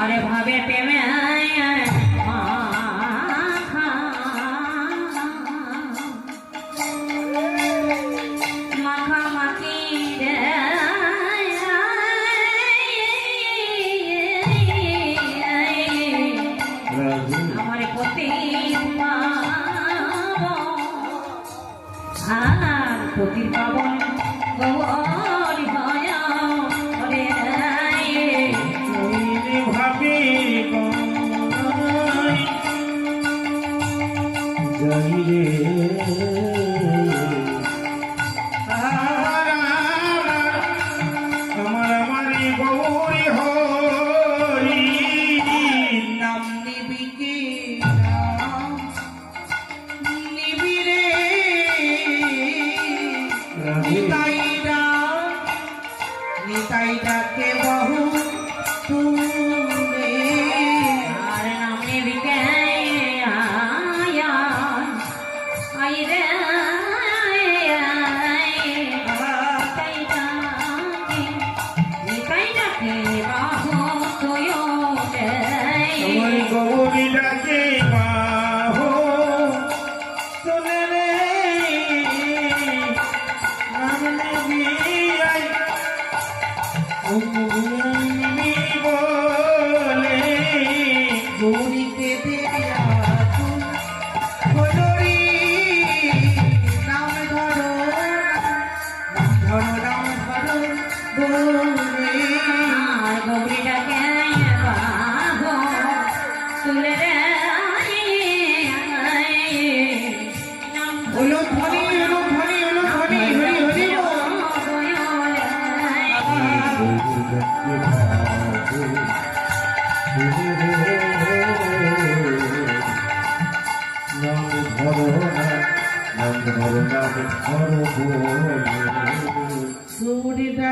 আরে ভাবে প্রেমে মাখামাখি রে আমার পতি আর পতির পাবন গৌরী ভয় ভাবি যাই রে আমার আমারি গৌরী হরি নাম নিবি কি নিবি রে নিতাইটা কে বহু তুরে আর নাম নেবি কে আই রে আমার গৌরী ডাকে বাহো শুনে রে নাম নেবি আই বলে গৌরীকে দেয়া গৌরী নাম ধরো নাম ধরো গৌরী আর গৌরীটাকে বাবো তুলে রে হলো ধ্বনি হলো ধ্বনি হলো ধ্বনি হরি হরি গৌরীটা